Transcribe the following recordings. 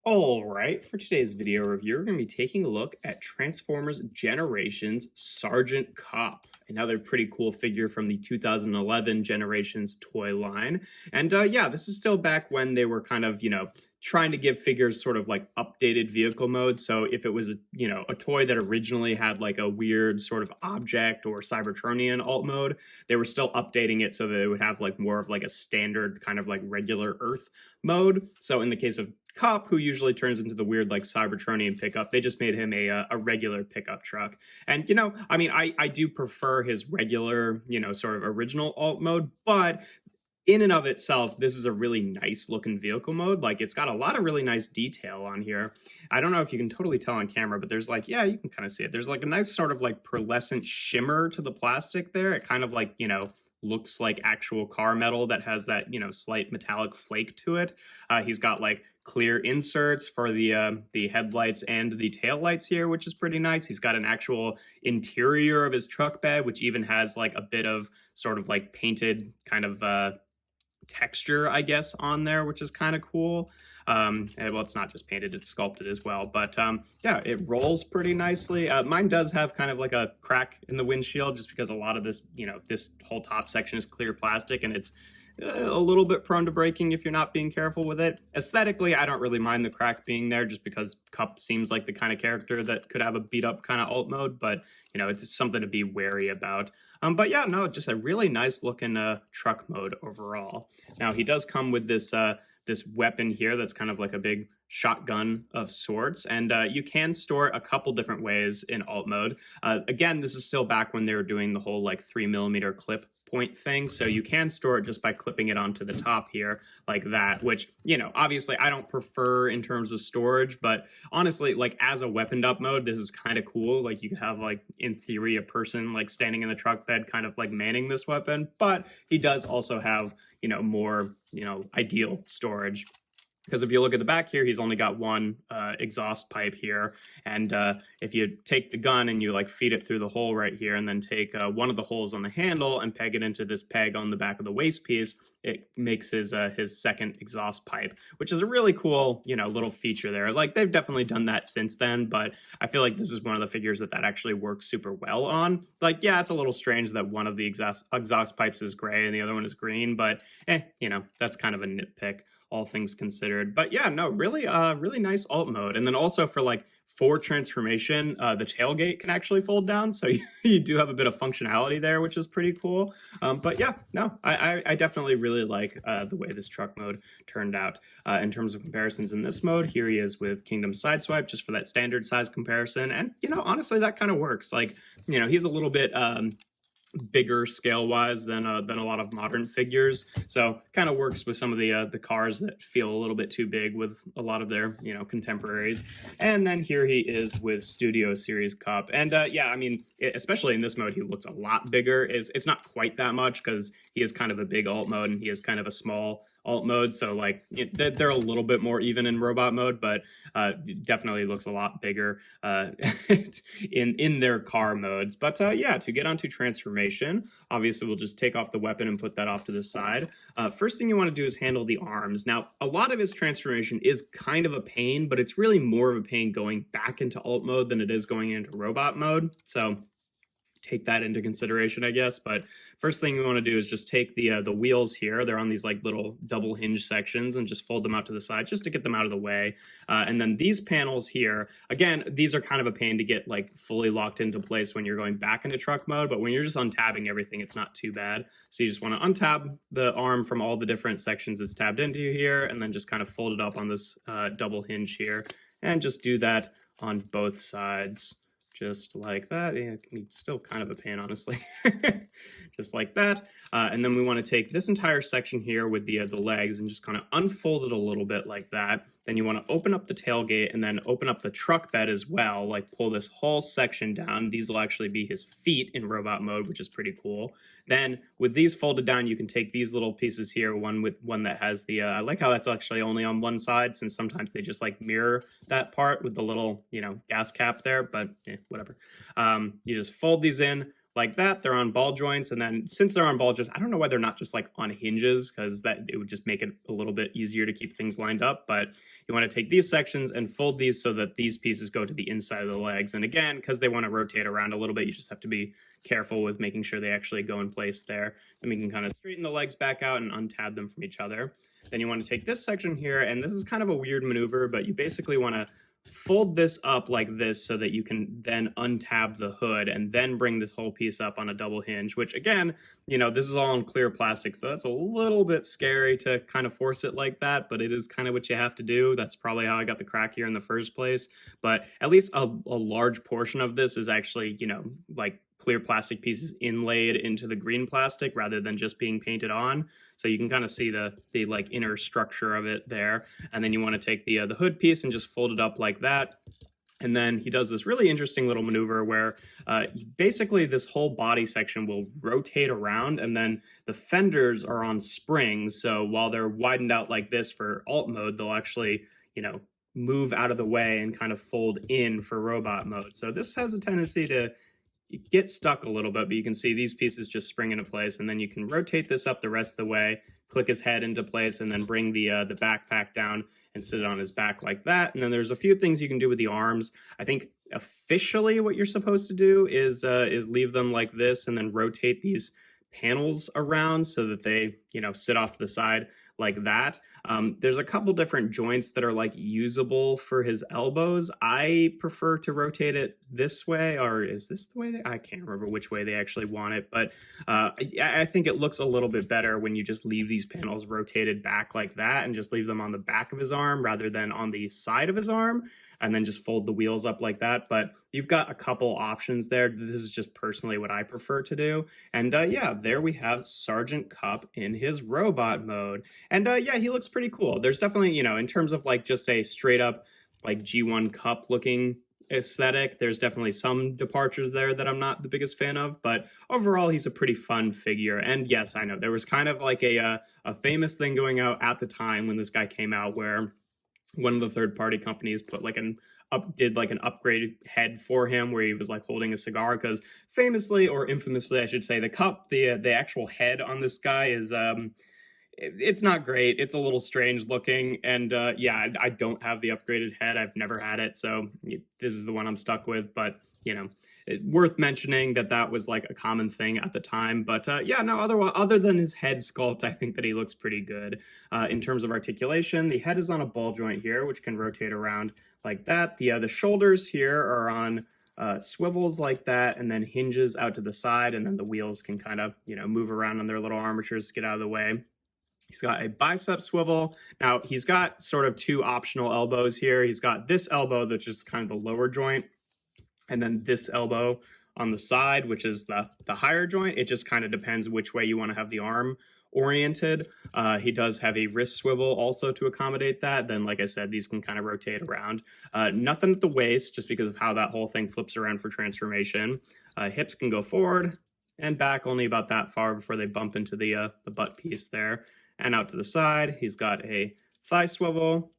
All right, for today's video review, we're going to be taking a look at Transformers Generations Sergeant Kup, another pretty cool figure from the 2011 Generations toy line. And yeah, this is still back when they were kind of, trying to give figures sort of like updated vehicle mode. So if it was, a toy that originally had like a weird sort of object or Cybertronian alt mode, they were still updating it so that it would have like more of like a standard kind of like regular Earth mode. So in the case of Kup, who usually turns into the weird like Cybertronian pickup, they just made him a regular pickup truck. And I do prefer his regular, sort of original alt mode, but in and of itself, this is a really nice looking vehicle mode. Like, it's got a lot of really nice detail on here. I don't know if you can totally tell on camera, but there's like, yeah, you can kind of see it. There's like a nice sort of like pearlescent shimmer to the plastic there. It kind of like, looks like actual car metal that has that, slight metallic flake to it. He's got like clear inserts for the headlights and the tail lights here, which is pretty nice. He's got an actual interior of his truck bed, which even has like a bit of sort of like painted kind of texture, I guess, on there, which is kind of cool. Well, it's not just painted, it's sculpted as well, but yeah, it rolls pretty nicely. Mine does have kind of like a crack in the windshield just because a lot of this, this whole top section is clear plastic and it's a little bit prone to breaking if you're not being careful with it. Aesthetically, I don't really mind the crack being there just because Kup seems like the kind of character that could have a beat up kind of alt mode, but it's something to be wary about. But yeah, no, just a really nice looking truck mode overall. Now he does come with this this weapon here that's kind of like a big shotgun of sorts, and you can store it a couple different ways in alt mode. Again, this is still back when they were doing the whole like 3mm clip point thing, so you can store it just by clipping it onto the top here like that, which obviously I don't prefer in terms of storage, but honestly, like as a weaponed up mode, this is kind of cool. Like you could have like in theory a person like standing in the truck bed kind of like manning this weapon, but he does also have more ideal storage. Because if you look at the back here, he's only got one exhaust pipe here. And if you take the gun and you like feed it through the hole right here and then take one of the holes on the handle and peg it into this peg on the back of the waist piece, it makes his second exhaust pipe, which is a really cool, little feature there. Like they've definitely done that since then, but I feel like this is one of the figures that actually works super well on. Like, yeah, it's a little strange that one of the exhaust pipes is gray and the other one is green, but that's kind of a nitpick, all things considered. But yeah, no, really really nice alt mode. And then also for transformation, the tailgate can actually fold down, so you do have a bit of functionality there, which is pretty cool. But yeah, no, I definitely really like the way this truck mode turned out. In terms of comparisons in this mode, here he is with Kingdom Sideswipe, just for that standard size comparison, and honestly that kind of works. Like he's a little bit bigger scale wise than a lot of modern figures, so kind of works with some of the cars that feel a little bit too big with a lot of their contemporaries. And then here he is with Studio Series Kup, and yeah, I mean, especially in this mode he looks a lot bigger. It's not quite that much because he is kind of a big alt mode and he is kind of a small alt mode, so like they're a little bit more even in robot mode, but definitely looks a lot bigger in their car modes. But yeah, to get onto transformation, obviously we'll just take off the weapon and put that off to the side. First thing you want to do is handle the arms. Now, a lot of his transformation is kind of a pain, but it's really more of a pain going back into alt mode than it is going into robot mode, so take that into consideration, I guess. But first thing we want to do is just take the wheels here. They're on these like little double hinge sections, and just fold them out to the side just to get them out of the way. And then these panels here, again, these are kind of a pain to get like fully locked into place when you're going back into truck mode, but when you're just untabbing everything, it's not too bad. So you just want to untab the arm from all the different sections it's tabbed into here, and then just kind of fold it up on this double hinge here, and just do that on both sides. Just like that. Yeah, it's still kind of a pain, honestly. Just like that. And then we want to take this entire section here with the legs and just kind of unfold it a little bit like that. Then you want to open up the tailgate and then open up the truck bed as well, like pull this whole section down. These will actually be his feet in robot mode, which is pretty cool. Then with these folded down, you can take these little pieces here, one that has the, I like how that's actually only on one side, since sometimes they just like mirror that part with the little, gas cap there, but whatever. You just fold these in like that. They're on ball joints, and then since they're on ball joints, I don't know why they're not just like on hinges, because that it would just make it a little bit easier to keep things lined up. But you want to take these sections and fold these so that these pieces go to the inside of the legs. And again, because they want to rotate around a little bit, you just have to be careful with making sure they actually go in place there. Then we can kind of straighten the legs back out and untab them from each other. Then you want to take this section here, and this is kind of a weird maneuver, but you basically want to fold this up like this so that you can then untab the hood and then bring this whole piece up on a double hinge, which again, you know, this is all in clear plastic, so that's a little bit scary to kind of force it like that, but it is kind of what you have to do. That's probably how I got the crack here in the first place. But at least a large portion of this is actually, you know, like clear plastic pieces inlaid into the green plastic rather than just being painted on. So you can kind of see the like inner structure of it there. And then you want to take the hood piece and just fold it up like that. And then he does this really interesting little maneuver where basically this whole body section will rotate around, and then the fenders are on springs. So while they're widened out like this for alt mode, they'll actually, you know, move out of the way and kind of fold in for robot mode. So this has a tendency to get stuck a little bit, but you can see these pieces just spring into place, and then you can rotate this up the rest of the way, click his head into place, and then bring the backpack down and sit it on his back like that. And then there's a few things you can do with the arms. I think officially what you're supposed to do is leave them like this and then rotate these panels around so that they, you know, sit off to the side like that. There's a couple different joints that are like usable for his elbows. I prefer to rotate it this way, or is this the way I can't remember which way they actually want it, but I think it looks a little bit better when you just leave these panels rotated back like that and just leave them on the back of his arm rather than on the side of his arm, and then just fold the wheels up like that. But you've got a couple options there. This is just personally what I prefer to do. And yeah, there we have Sergeant Kup in his robot mode. And yeah, he looks pretty cool. There's definitely, you know, in terms of like just a straight up like G1 Kup looking aesthetic, there's definitely some departures there that I'm not the biggest fan of, but overall he's a pretty fun figure. And yes, I know there was kind of like a famous thing going out at the time when this guy came out where one of the third-party companies put like did like an upgraded head for him where he was like holding a cigar, because famously, or infamously I should say, the Kup, the actual head on this guy is it's not great. It's a little strange looking, and yeah, I don't have the upgraded head. I've never had it, so this is the one I'm stuck with. But you know, worth mentioning that was like a common thing at the time. But yeah, no, other than his head sculpt, I think that he looks pretty good. In terms of articulation, the head is on a ball joint here, which can rotate around like that. The shoulders here are on swivels like that, and then hinges out to the side, and then the wheels can kind of, you know, move around on their little armatures to get out of the way. He's got a bicep swivel. Now, he's got sort of two optional elbows here. He's got this elbow, which is kind of the lower joint, and then this elbow on the side, which is the higher joint. It just kind of depends which way you want to have the arm oriented. He does have a wrist swivel also to accommodate that. Then, like I said, these can kind of rotate around. Nothing at the waist, just because of how that whole thing flips around for transformation. Hips can go forward and back only about that far before they bump into the butt piece there. And out to the side, he's got a thigh swivel.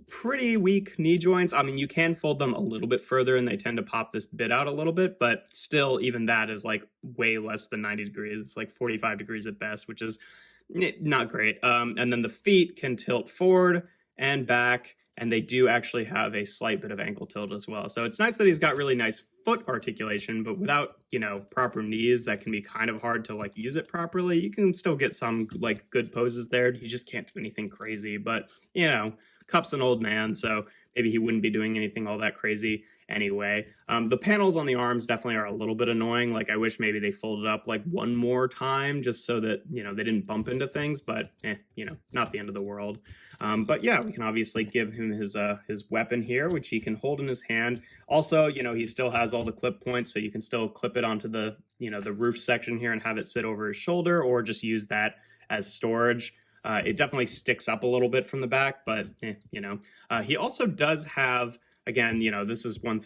Pretty weak knee joints. I mean, you can fold them a little bit further and they tend to pop this bit out a little bit, but still, even that is like way less than 90 degrees. It's like 45 degrees at best, which is not great. And then the feet can tilt forward and back, and they do actually have a slight bit of ankle tilt as well. So it's nice that he's got really nice foot articulation, but without, you know, proper knees, that can be kind of hard to like use it properly. You can still get some like good poses there. You just can't do anything crazy, but you know, Kup's an old man, so maybe he wouldn't be doing anything all that crazy anyway. The panels on the arms definitely are a little bit annoying. Like I wish maybe they folded up like one more time just so that, you know, they didn't bump into things, but you know, not the end of the world. But yeah, we can obviously give him his weapon here, which he can hold in his hand. Also, you know, he still has all the clip points, so you can still clip it onto the, you know, the roof section here and have it sit over his shoulder, or just use that as storage. It definitely sticks up a little bit from the back, but you know, he also does have, again, you know, this is one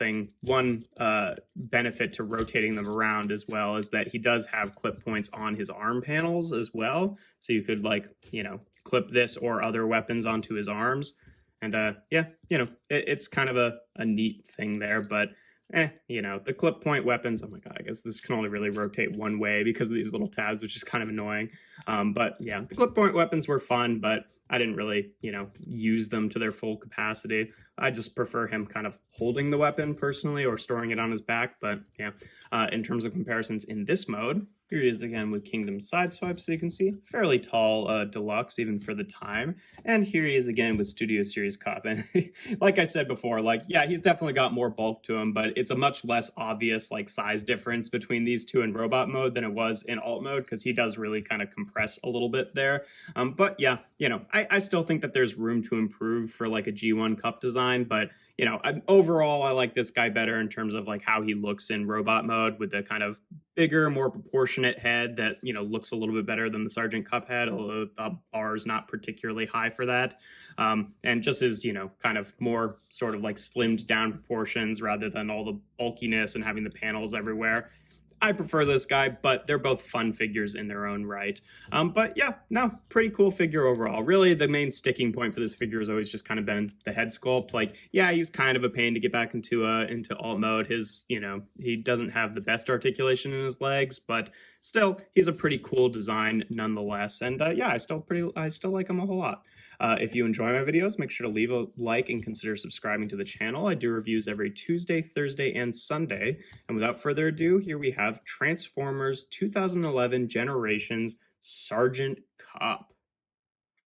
benefit to rotating them around as well, is that he does have clip points on his arm panels as well. So you could like, you know, clip this or other weapons onto his arms. And yeah, you know, it's kind of a neat thing there, but The clip point weapons, oh my god, I guess this can only really rotate one way because of these little tabs, which is kind of annoying. But yeah, the clip point weapons were fun, but I didn't really, use them to their full capacity. I just prefer him kind of holding the weapon personally or storing it on his back. But yeah, in terms of comparisons in this mode, here he is again with Kingdom Sideswipe, so you can see fairly tall deluxe even for the time. And here he is again with Studio Series Kup. And like I said before, yeah, he's definitely got more bulk to him, but it's a much less obvious size difference between these two in robot mode than it was in alt mode, because he does really kind of compress a little bit there. But yeah, I still think that there's room to improve for a G1 Kup design, but overall I like this guy better in terms of how he looks in robot mode, with the kind of bigger, more proportionate head that looks a little bit better than the Sergeant Kup head, although the bar is not particularly high for that. And just his kind of more sort of slimmed down proportions rather than all the bulkiness and having the panels everywhere. I prefer this guy, but they're both fun figures in their own right. But yeah, no, pretty cool figure overall. Really, the main sticking point for this figure has always just kind of been the head sculpt. Yeah, he's kind of a pain to get back into alt mode. His, he doesn't have the best articulation in his legs, but still, he's a pretty cool design nonetheless. And yeah, I still like him a whole lot. If you enjoy my videos, make sure to leave a like and consider subscribing to the channel. I do reviews every Tuesday, Thursday, and Sunday. And without further ado, here we have Transformers 2011 Generations Sergeant Kup.